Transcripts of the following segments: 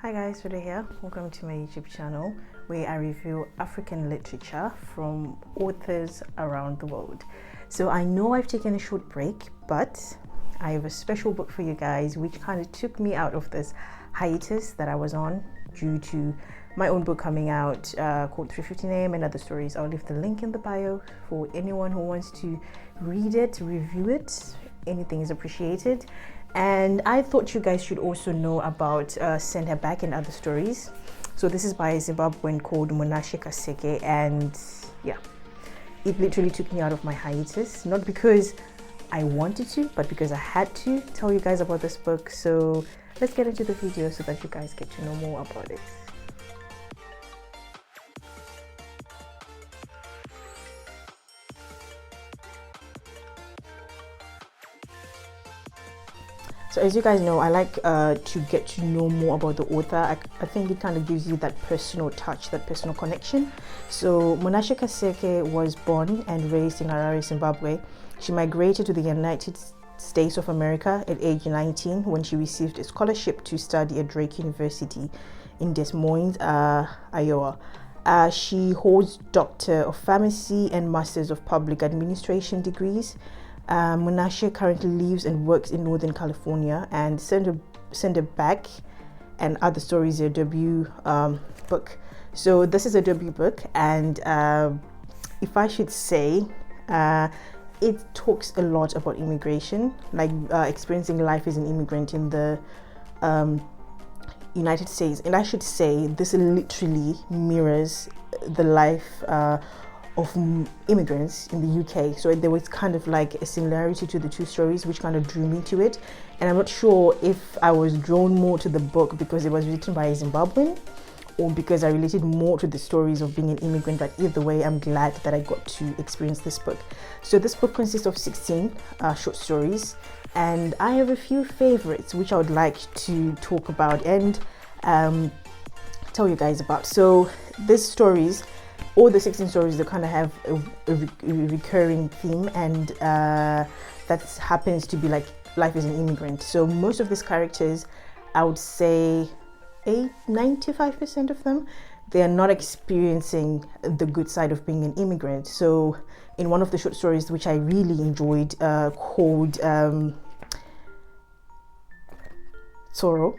Hi guys, Rhoda here. Welcome to my YouTube channel where I review African literature from authors around the world. So I know I've taken a short break, but I have a special book for you guys which kind of took me out of this hiatus that I was on due to my own book coming out called 3:15 AM and Other Stories. I'll leave the link in the bio for anyone who wants to read it, review it. Anything is appreciated. And I thought you guys should also know about Send Her Back and Other Stories. So this is by a Zimbabwean called Munashe Kaseke, and yeah, it literally took me out of my hiatus, not because I wanted to, but because I had to tell you guys about this book. So let's get into the video so that you guys get to know more about it. So as you guys know, I like to get to know more about the author. I think it kind of gives you that personal touch, that personal connection. So Munashe Kaseke was born and raised in Harare, Zimbabwe. She migrated to the United States of America at age 19 when she received a scholarship to study at Drake University in Des Moines, Iowa. She holds Doctor of Pharmacy and Masters of Public Administration degrees. Munashe currently lives and works in Northern California, and Send Her Back and Other Stories, her debut book. So this is a debut book, and if I should say, it talks a lot about immigration, like experiencing life as an immigrant in the United States. And I should say this literally mirrors the life of immigrants in the UK. So there was kind of like a similarity to the two stories which kind of drew me to it. And I'm not sure if I was drawn more to the book because it was written by a Zimbabwean or because I related more to the stories of being an immigrant. But either way, I'm glad that I got to experience this book. So this book consists of 16 short stories, and I have a few favorites which I would like to talk about and tell you guys about. So these stories, all the 16 stories, they kind of have a recurring theme, and that happens to be like life as an immigrant. So most of these characters, I would say 95% of them, they are not experiencing the good side of being an immigrant. So in one of the short stories which I really enjoyed called Sorrow,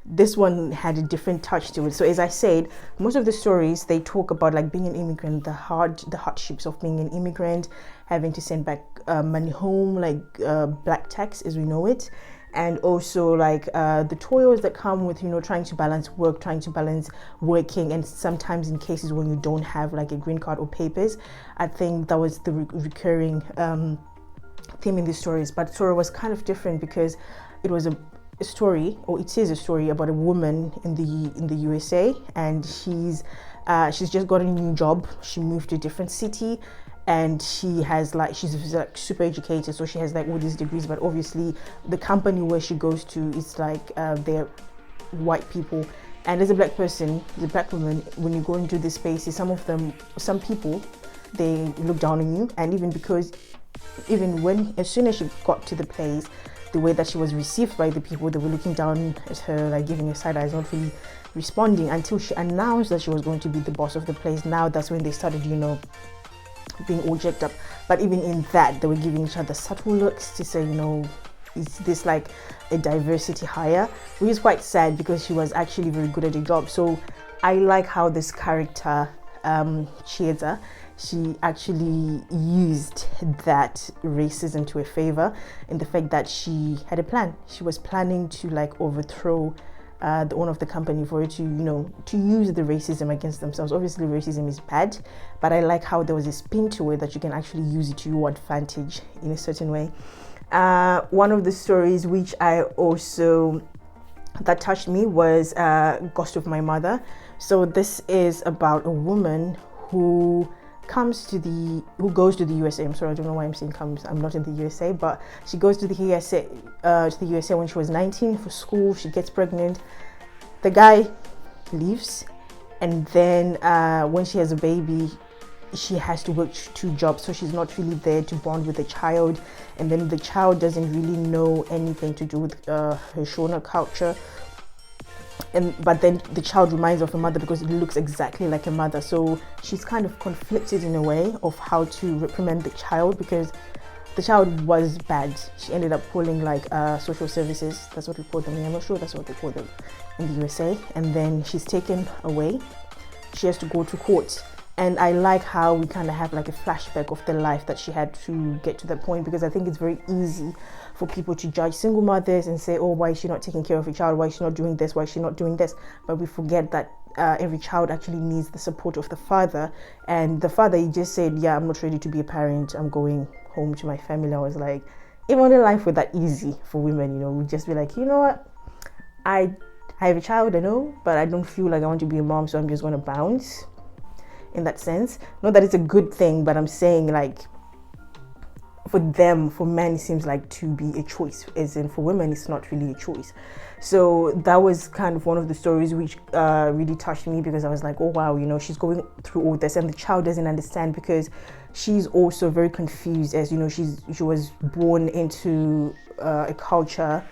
this one had a different touch to it. So as I said, most of the stories, they talk about like being an immigrant, the hardships of being an immigrant, having to send back money home, like black tax as we know it, and also like the toils that come with, you know, trying to balance work, trying to balance working, and sometimes in cases when you don't have like a green card or papers. I think that was the recurring theme in these stories. But Sorrow was kind of different because it was a story, or it is a story about a woman in the USA, and she's just got a new job. She moved to a different city, and she's like super educated, so she has like all these degrees, but obviously the company where she goes to is like they're white people, and as a black person, as a black woman, when you go into these spaces, some people, they look down on you. And as soon as she got to the place, the way that she was received by the people, they were looking down at her, like giving her side eyes, not really responding until she announced that she was going to be the boss of the place. Now that's when they started, you know, being all jacked up. But even in that, they were giving each other subtle looks to say, you know, is this like a diversity hire? Which is quite sad because she was actually very good at her job. So I like how this character, Chieza, she actually used that racism to her favor in the fact that she had a plan. She was planning to like overthrow the owner of the company for her to, you know, to use the racism against themselves. Obviously racism is bad, but I like how there was a spin to it that you can actually use it to your advantage in a certain way. One of the stories which that touched me was Ghost of My Mother. So this is about a woman who goes to the USA. I'm sorry, I don't know why I'm saying comes. I'm not in the USA, but she goes to the USA when she was 19 for school. She gets pregnant. The guy leaves, and then when she has a baby, she has to work 2 jobs, so she's not really there to bond with the child, and then the child doesn't really know anything to do with her Shona culture. but then the child reminds of her mother because it looks exactly like her mother. So she's kind of conflicted in a way of how to reprimand the child, because the child was bad. She ended up calling like social services. That's what we call them. I'm not sure that's what they call them in the USA. And then she's taken away. She has to go to court. And I like how we kind of have like a flashback of the life that she had to get to that point, because I think it's very easy for people to judge single mothers and say, oh, why is she not taking care of her child? Why is she not doing this? Why is she not doing this? But we forget that every child actually needs the support of the father. And the father, he just said, yeah, I'm not ready to be a parent. I'm going home to my family. I was like, if only life were that easy for women, we'd just be like, you know what? I have a child, I know, but I don't feel like I want to be a mom, so I'm just going to bounce. In that sense, not that it's a good thing, but I'm saying like for men it seems like to be a choice, as in for women it's not really a choice. So that was kind of one of the stories which really touched me, because I was like, oh wow, she's going through all this and the child doesn't understand, because she's also very confused, as she was born into a culture,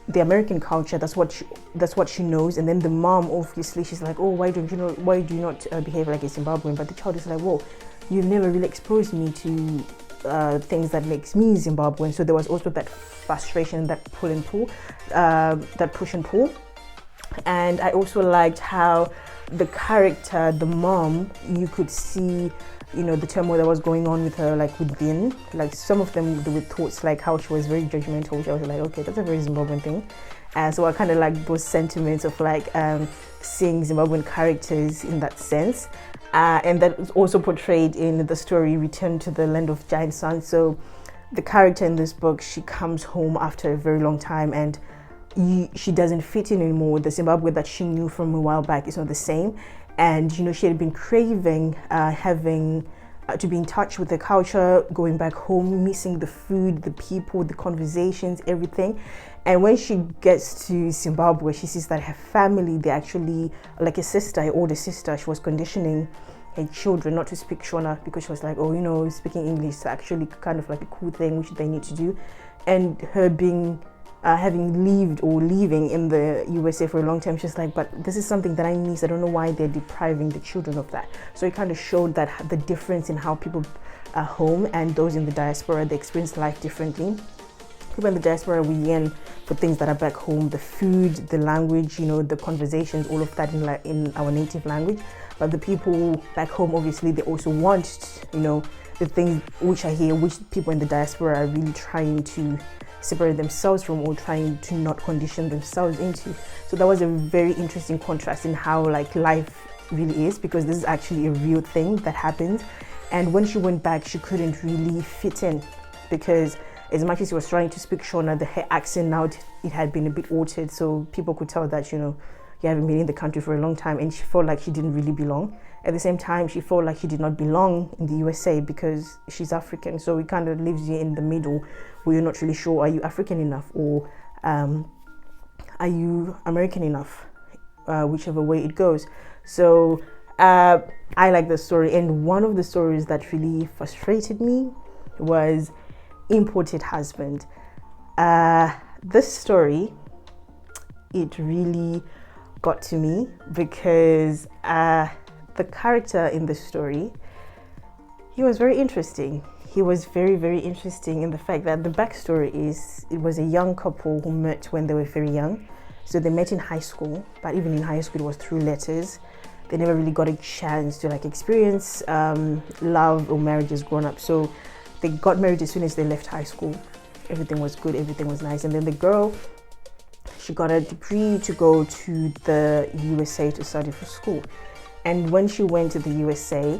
the American culture. That's what she knows. And then the mom, obviously, she's like, oh, why do you not behave like a Zimbabwean? But the child is like, whoa, you've never really exposed me to things that makes me Zimbabwean. So there was also that frustration, that push and pull. And I also liked how the character, the mom, you could see the turmoil that was going on with her, like within, like some of them with thoughts like how she was very judgmental, which I was like, okay, that's a very Zimbabwean thing. And so I kind of like those sentiments of like seeing Zimbabwean characters in that sense. And that was also portrayed in the story Return to the Land of Giant Sun. So the character in this book, she comes home after a very long time, and she doesn't fit in anymore. The Zimbabwe that she knew from a while back is not the same. And she had been craving having to be in touch with the culture, going back home, missing the food, the people, the conversations, everything. And when she gets to Zimbabwe, she sees that her family, they're actually like a sister, her older sister. She was conditioning her children not to speak Shona, because she was like, oh, speaking English is actually kind of like a cool thing which they need to do. And her being having lived or living in the USA for a long time, she's like, but this is something that I miss. I don't know why they're depriving the children of that. So it kind of showed that the difference in how people at home and those in the diaspora, they experience life differently. People in the diaspora, we yearn for things that are back home, the food, the language, the conversations, all of that in our native language. But the people back home, obviously, they also want, the things which I hear, which people in the diaspora are really trying to separate themselves from, or trying to not condition themselves into. So that was a very interesting contrast in how like life really is, because this is actually a real thing that happens. And when she went back, she couldn't really fit in, because as much as she was trying to speak Shona, her accent now, it had been a bit altered, so people could tell that you haven't been in the country for a long time, and she felt like she didn't really belong. At the same time, she felt like she did not belong in the USA because she's African. So it kind of leaves you in the middle, where you're not really sure, are you African enough, or are you American enough, whichever way it goes. So I like the story. And one of the stories that really frustrated me was Imported Husband. This story, it really got to me, because the character in the story, he was very interesting. He was very, very interesting in the fact that the backstory is, it was a young couple who met when they were very young. So they met in high school, but even in high school it was through letters. They never really got a chance to like experience love or marriages growing up. So they got married as soon as they left high school. Everything was good, everything was nice. And then the girl, she got a degree to go to the USA to study for school. And when she went to the USA,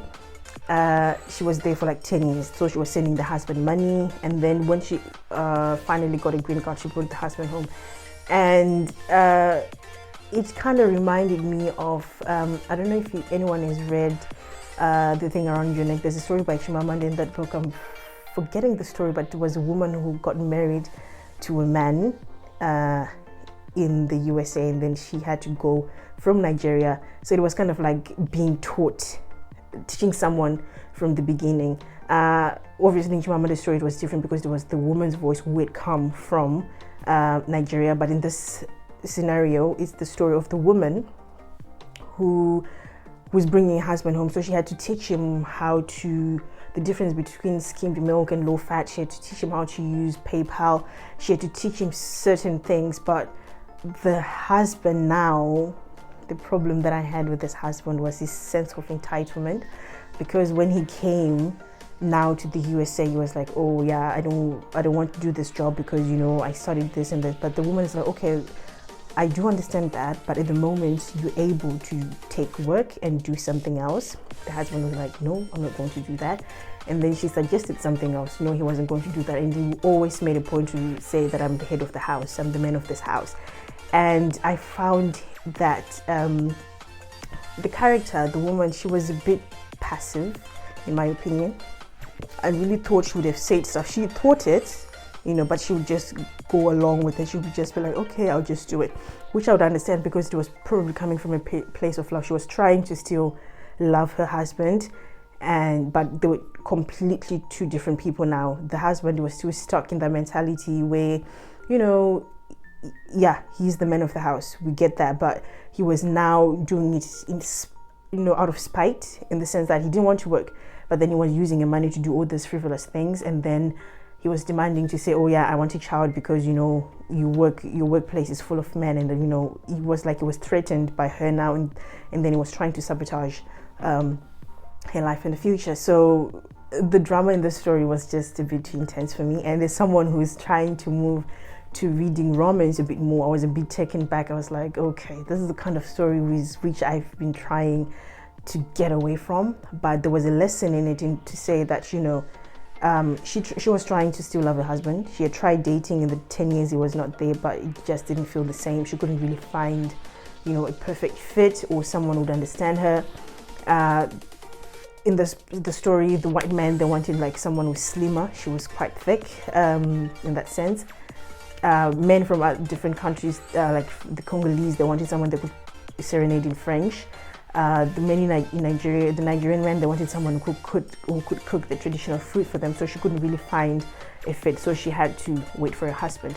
she was there for like 10 years. So she was sending the husband money. And then when she finally got a green card, she brought the husband home. And it kind of reminded me of, I don't know if anyone has read The Thing Around Your Neck. There's a story by Chimamanda in that book. I'm forgetting the story, but it was a woman who got married to a man in the USA, and then she had to go from Nigeria. So it was kind of like being teaching someone from the beginning. Obviously in Chimamanda's story it was different, because it was the woman's voice who had come from Nigeria, but in this scenario is the story of the woman who was bringing her husband home. So she had to teach him the difference between skimmed milk and low fat. She had to teach him how to use PayPal. She had to teach him certain things. But the husband now, the problem that I had with this husband was his sense of entitlement, because when he came now to the USA, he was like, oh yeah, I don't want to do this job because, you know, I studied this and that. But the woman is like, okay, I do understand that, but at the moment you're able to take work and do something else. The husband was like, no, I'm not going to do that. And then she suggested something else. No, he wasn't going to do that. And he always made a point to say that I'm the head of the house, I'm the man of this house. And I found that the character, the woman, she was a bit passive, in my opinion. I really thought she would have said stuff. She thought it, you know, but she would just go along with it. She would just be like, okay, I'll just do it, which I would understand, because it was probably coming from a place of love. She was trying to still love her husband, but they were completely two different people now. The husband was still stuck in that mentality where, you know, yeah, he's the man of the house, we get that, but he was now doing it out of spite, in the sense that he didn't want to work, but then he was using the money to do all these frivolous things. And then he was demanding to say, oh yeah, I want a child because, you know, your workplace is full of men. And then, you know, he was threatened by her now, and then he was trying to sabotage her life in the future. So the drama in the story was just a bit too intense for me. And as someone who's trying to move to reading romance a bit more, I was a bit taken back. I was like, okay, this is the kind of story which I've been trying to get away from. But there was a lesson in it, to say that, you know, she was trying to still love her husband. She had tried dating in the 10 years he was not there, but it just didn't feel the same. She couldn't really find, you know, a perfect fit or someone who would understand her. In the story, the white man, they wanted like someone who was slimmer. She was quite thick in that sense. Men from different countries, like the Congolese, they wanted someone that could serenade in French. The men in Nigeria, the Nigerian men, they wanted someone who could cook the traditional food for them. So she couldn't really find a fit, so she had to wait for her husband.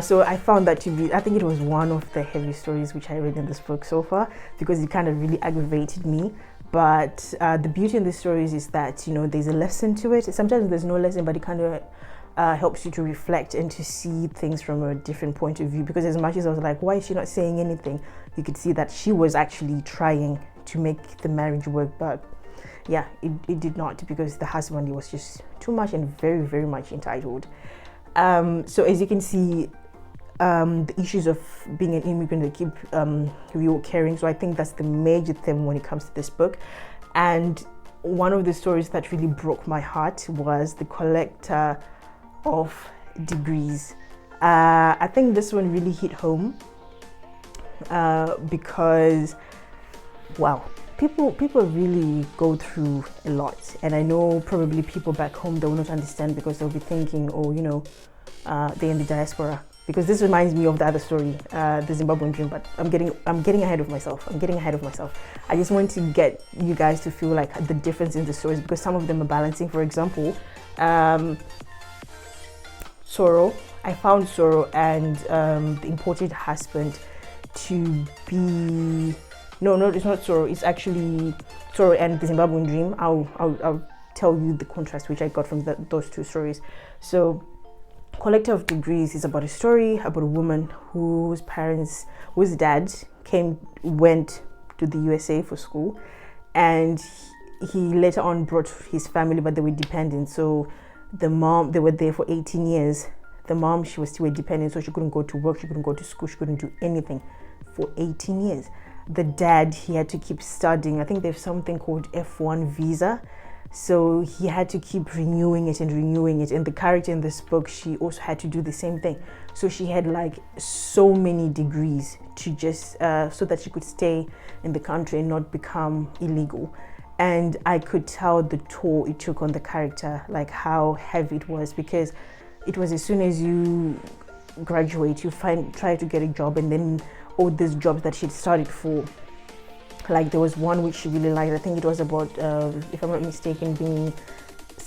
So I found that I think it was one of the heavy stories which I read in this book so far, because it kind of really aggravated me. But the beauty in these stories is that, you know, there's a lesson to it. Sometimes there's no lesson, but it kind of helps you to reflect and to see things from a different point of view. Because as much as I was like, why is she not saying anything, you could see that she was actually trying to make the marriage work. But yeah, it did not, because the husband was just too much and very, very much entitled. So as you can see, the issues of being an immigrant, they keep reoccurring. So I think that's the major theme when it comes to this book. And one of the stories that really broke my heart was The Collector of Degrees. I think this one really hit home because, wow, people really go through a lot. And I know probably people back home, they will not understand, because they'll be thinking, oh, you know, they're in the diaspora. Because this reminds me of the other story, the Zimbabwean dream, but I'm getting ahead of myself. I just want to get you guys to feel like the difference in the stories, because some of them are balancing. For example, Sorrow. I found Sorrow and the imported husband to be... No, it's not Sorrow. It's actually Sorrow and the Zimbabwean dream. I'll tell you the contrast which I got from those two stories. So Collector of Degrees is about a story about a woman whose dad went to the USA for school, and he later on brought his family, but they were dependent. So the mom, they were there for 18 years. The mom, she was still a dependent, so she couldn't go to work, she couldn't go to school, she couldn't do anything for 18 years. The dad, he had to keep studying. I think there's something called F1 visa. So he had to keep renewing it. And the character in this book, she also had to do the same thing. So she had like so many degrees to just so that she could stay in the country and not become illegal. And I could tell the toll it took on the character, like how heavy it was, because it was as soon as you graduate, you try to get a job, and then all these jobs that she'd started for. Like there was one which she really liked. I think it was about, if I'm not mistaken, being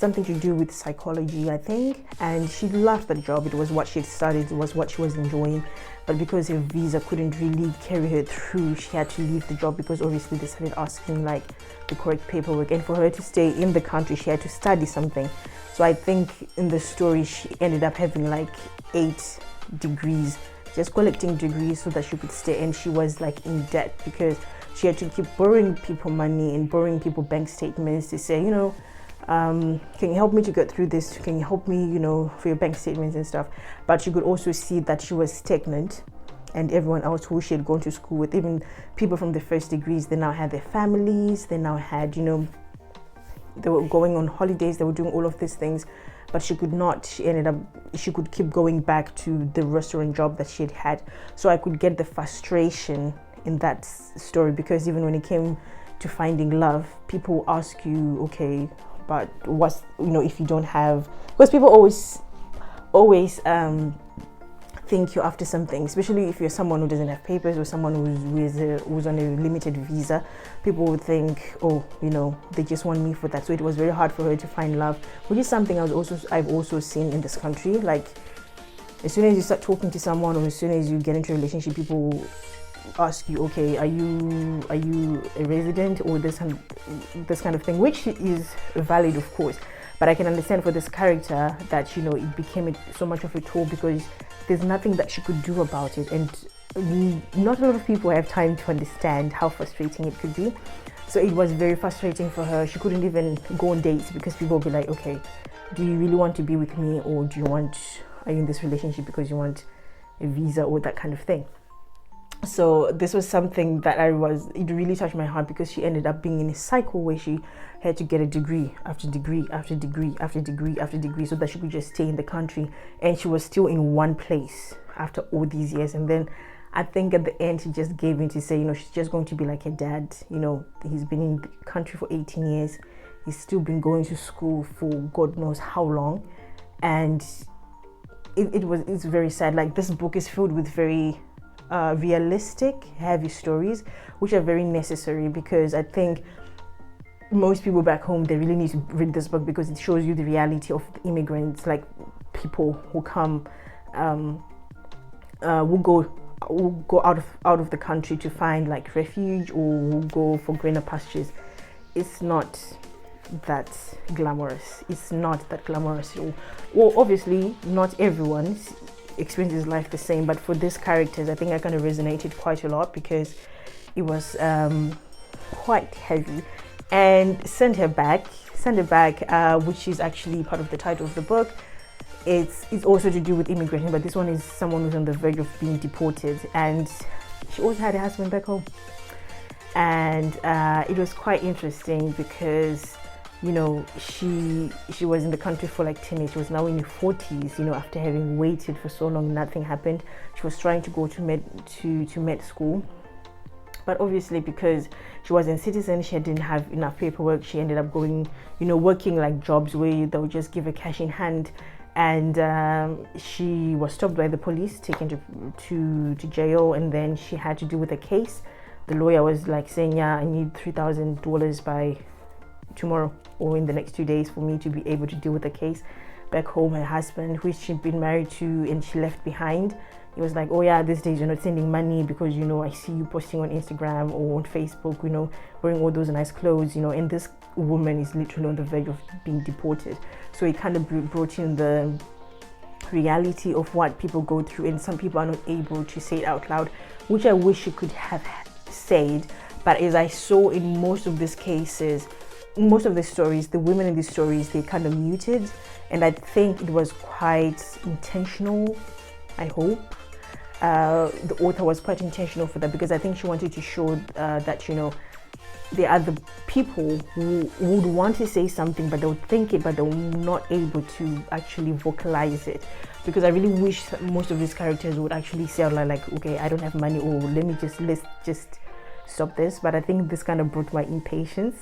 something to do with psychology, I think, and she loved that job. It was what she had studied, it was what she was enjoying, but because her visa couldn't really carry her through, she had to leave the job because obviously they started asking like the correct paperwork, and for her to stay in the country she had to study something. So I think in the story she ended up having like 8 degrees, just collecting degrees so that she could stay, and she was like in debt because she had to keep borrowing people money and borrowing people bank statements to say, can you help me to get through this? Can you help me, for your bank statements and stuff? But she could also see that she was stagnant, and everyone else who she had gone to school with, even people from the first degrees, they now had their families, they now had, they were going on holidays, they were doing all of these things, but she could not. She could keep going back to the restaurant job that she had had. So I could get the frustration in that story, because even when it came to finding love, people ask you, okay, but what's, if you don't have, because people always think you're after something, especially if you're someone who doesn't have papers or someone who's on a limited visa. People would think, oh, they just want me for that. So it was very hard for her to find love, which is something I've also seen in this country. Like, as soon as you start talking to someone, or as soon as you get into a relationship, people ask you, okay, are you a resident, or this kind of thing, which is valid, of course. But I can understand for this character that it became so much of a toll because there's nothing that she could do about it, and not a lot of people have time to understand how frustrating it could be. So it was very frustrating for her. She couldn't even go on dates because people would be like, okay, do you really want to be with me, or are you in this relationship because you want a visa or that kind of thing? So this was something that it really touched my heart, because she ended up being in a cycle where she had to get a degree after degree after degree after degree after degree so that she could just stay in the country, and she was still in one place after all these years. And then I think at the end she just gave in to say, she's just going to be like her dad. He's been in the country for 18 years, he's still been going to school for God knows how long, and it's very sad. Like, this book is filled with very realistic, heavy stories, which are very necessary, because I think most people back home, they really need to read this book, because it shows you the reality of the immigrants, like people who come, who go out of the country to find like refuge, or who go for greener pastures. It's not that glamorous. It's not that glamorous at all. Well, obviously, not everyone's experiences life the same, but for these characters, I think I kind of resonated quite a lot, because it was quite heavy. And Send Her Back, which is actually part of the title of the book, it's also to do with immigration, but this one is someone who's on the verge of being deported, and she also had a husband back home. And it was quite interesting because she was in the country for like 10 years. She was now in her 40s, after having waited for so long, nothing happened. She was trying to go to med school, but obviously because she wasn't a citizen, she didn't have enough paperwork. She ended up going, working like jobs where they would just give her cash in hand, and she was stopped by the police, taken to jail, and then she had to deal with a case. The lawyer was like saying, yeah, I need $3,000 by tomorrow or in the next 2 days for me to be able to deal with the case. Back home, her husband, who she'd been married to and she left behind, he was like, oh yeah, these days you're not sending money because I see you posting on Instagram or on Facebook, wearing all those nice clothes, and this woman is literally on the verge of being deported. So it kind of brought in the reality of what people go through, and some people are not able to say it out loud, which I wish she could have said. But as I saw in most of these cases, most of the stories, the women in these stories, they kind of muted, and I think it was quite intentional. I hope the author was quite intentional for that, because I think she wanted to show that there are the people who would want to say something, but they'll think it, but they're not able to actually vocalize it. Because I really wish most of these characters would actually say out loud, like, okay, I don't have money, or let's just stop this. But I think this kind of brought my impatience,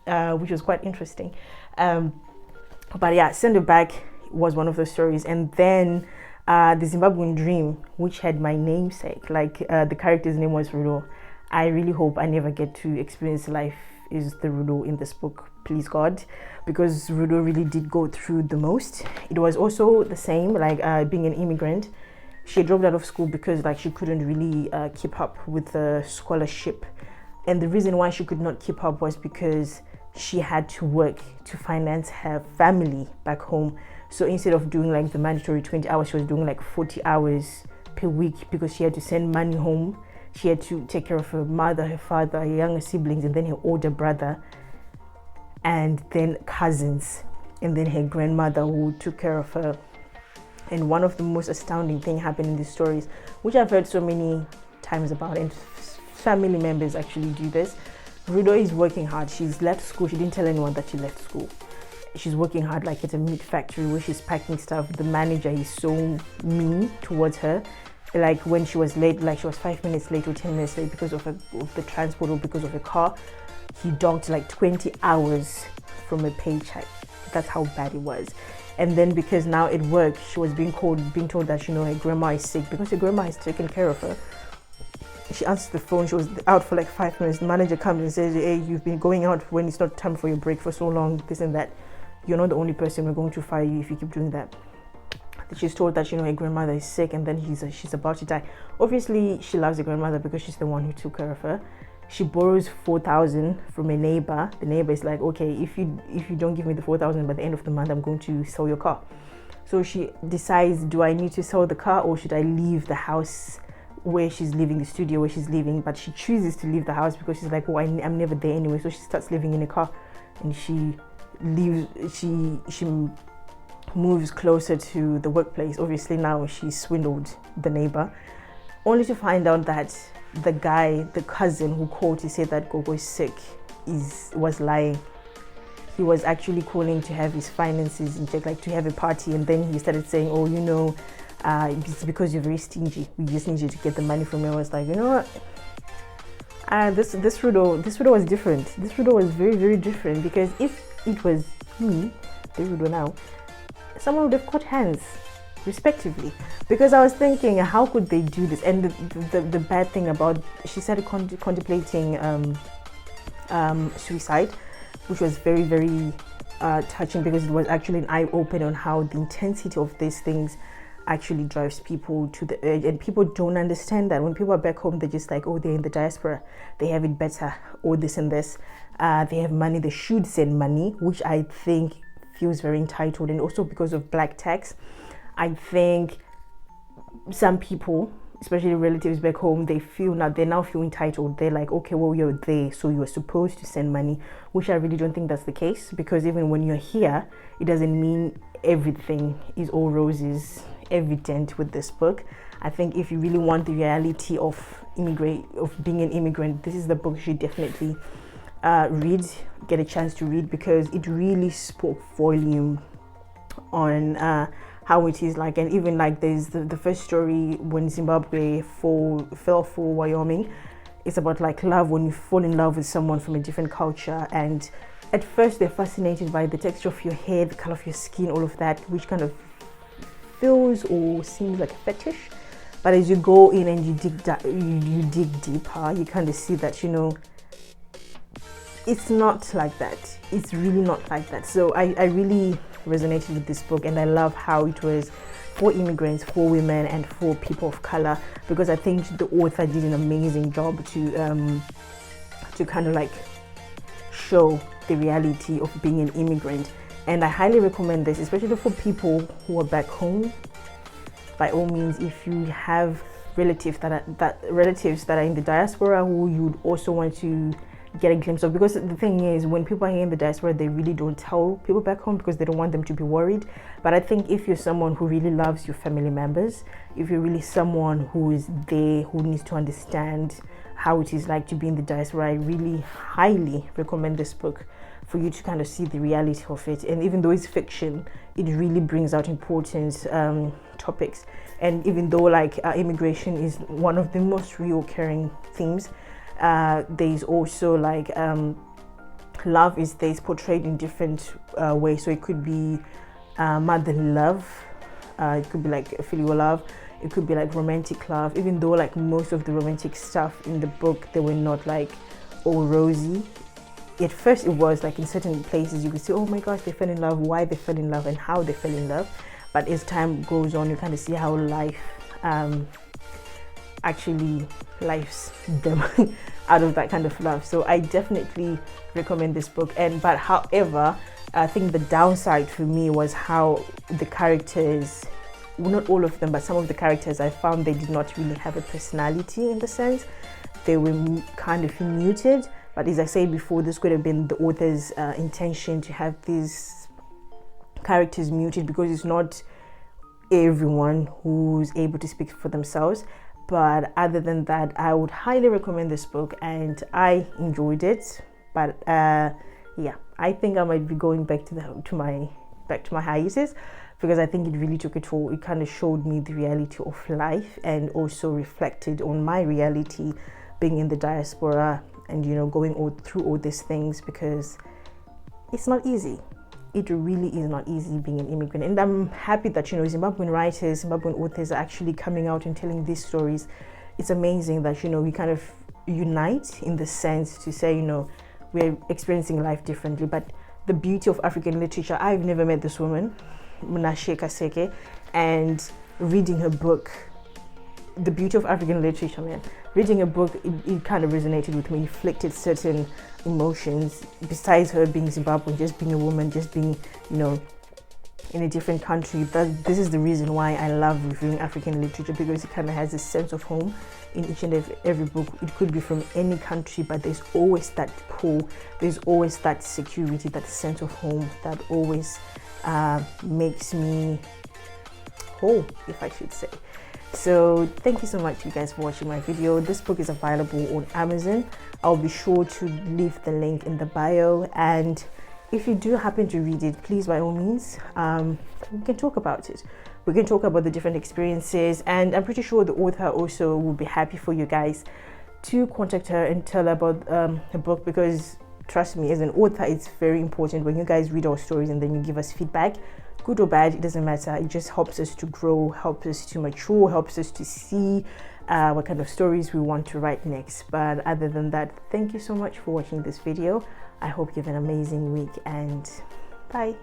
which was quite interesting. But yeah, Send Her Back was one of the stories. And then the Zimbabwean Dream, which had my namesake, like the character's name was Rudo. I really hope I never get to experience life is the Rudo in this book, please God, because Rudo really did go through the most. It was also the same, like being an immigrant. She dropped out of school because like she couldn't really keep up with the scholarship. And the reason why she could not keep up was because she had to work to finance her family back home. So instead of doing like the mandatory 20 hours, she was doing like 40 hours per week because she had to send money home. She had to take care of her mother, her father, her younger siblings, and then her older brother, and then cousins, and then her grandmother who took care of her. And one of the most astounding things happened in these stories, which I've heard so many times about, and family members actually do this. Rudo is working hard. She's left school. She didn't tell anyone that she left school. She's working hard like at a meat factory where she's packing stuff. The manager is so mean towards her. Like when she was late, like she was 5 minutes late or 10 minutes late because of the transport or because of a car, he docked like 20 hours from a paycheck. That's how bad it was. And then because now at work, she was being told that, her grandma is sick because her grandma is taking care of her. She answers the phone. She was out for like 5 minutes. The manager comes and says, hey, you've been going out when it's not time for your break for so long, this and that. You're not the only person. We're going to fire you if you keep doing that. She's told that, her grandmother is sick and then she's about to die. Obviously, she loves her grandmother because she's the one who took care of her. She borrows 4,000 from a neighbor. The neighbor is like, okay, if you don't give me the 4,000 by the end of the month, I'm going to sell your car. So she decides, do I need to sell the car or should I leave the house where she's living, the studio where she's living? But she chooses to leave the house because she's like, I'm never there anyway. So she starts living in a car and she moves closer to the workplace. Obviously now she swindled the neighbor, only to find out that the cousin who called to say that Gogo is sick was lying. He was actually calling to have his finances in check, like to have a party, and then he started saying, it's because you're very stingy. We just need you to get the money from you. I was like, you know what? This Rudo was different. This Rudo was very, very different, because if it was me, the Rudo now, someone would have caught hands respectively, because I was thinking, how could they do this? And the bad thing about, she started contemplating suicide, which was very, very touching, because it was actually an eye-opener on how the intensity of these things actually drives people to the edge. And people don't understand that. When people are back home, they're just like, oh, they're in the diaspora, they have it better, or this and this, they have money, they should send money, which I think feels very entitled. And also because of black tax, I think some people, especially relatives back home, they now feel entitled. They're like, okay, well, you're there, so you're supposed to send money, which I really don't think that's the case, because even when you're here, it doesn't mean everything is all roses evident with this book. I think if you really want the reality of being an immigrant, this is the book you should definitely get a chance to read, because it really spoke volume on how it is like. And even like there's the first story when Zimbabwe fell for Wyoming. It's about like love, when you fall in love with someone from a different culture, and at first they're fascinated by the texture of your hair, the color of your skin, all of that, which kind of feels or seems like a fetish. But as you go in and you dig deeper, you kind of see that, it's not like that. It's really not like that. So I really resonated with this book, and I love how it was for immigrants, for women, and for people of color, because I think the author did an amazing job to kind of like show the reality of being an immigrant. And I highly recommend this, especially for people who are back home. By all means, if you have relatives that are in the diaspora who you'd also want to get a glimpse of, because the thing is, when people are here in the diaspora, they really don't tell people back home because they don't want them to be worried. But I think if you're someone who really loves your family members, if you're really someone who is there, who needs to understand how it is like to be in the diaspora, I really highly recommend this book for you to kind of see the reality of it. And even though it's fiction, it really brings out important topics. And even though like immigration is one of the most reoccurring themes, there's also like love is portrayed in different ways. So it could be motherly love, it could be like filial love, it could be like romantic love, even though like most of the romantic stuff in the book, they were not like all rosy. at first it was like in certain places you could say, oh my gosh, they fell in love, why they fell in love and how they fell in love. But as time goes on, you kind of see how life actually lifes them out of that kind of love. So I definitely recommend this book. But however, I think the downside for me was how the characters, well, not all of them, but some of the characters, I found they did not really have a personality in the sense. They were kind of muted. But as I said before, this could have been the author's intention to have these characters muted, because it's not everyone who's able to speak for themselves. But other than that, I would highly recommend this book, and I enjoyed it. But yeah, I think I might be going back to my hiatus, because I think it really took a toll. It kind of showed me the reality of life, and also reflected on my reality being in the diaspora, and going through all these things, because it's not easy. It really is not easy being an immigrant. And I'm happy that Zimbabwean writers, Zimbabwean authors are actually coming out and telling these stories. It's amazing that we kind of unite in the sense to say we're experiencing life differently. But the beauty of African literature, I've never met this woman, Munashe Kaseke, and reading her book, the beauty of African literature, man. Reading a book, it kind of resonated with me, reflected certain emotions. Besides her being Zimbabwean, just being a woman, just being, in a different country. This is the reason why I love reviewing African literature, because it kind of has a sense of home in each and every book. It could be from any country, but there's always that pull. There's always that security, that sense of home that always makes me whole, if I should say. So thank you so much, you guys, for watching my video. This book is available on Amazon. I'll be sure to leave the link in the bio, and if you do happen to read it, please, by all means, we can talk about it. We can talk about the different experiences, and I'm pretty sure the author also will be happy for you guys to contact her and tell her about the book, because trust me, as an author, it's very important when you guys read our stories and then you give us feedback. Good or bad, it doesn't matter. It just helps us to grow, helps us to mature, helps us to see what kind of stories we want to write next. But other than that, thank you so much for watching this video. I hope you have an amazing week, and bye.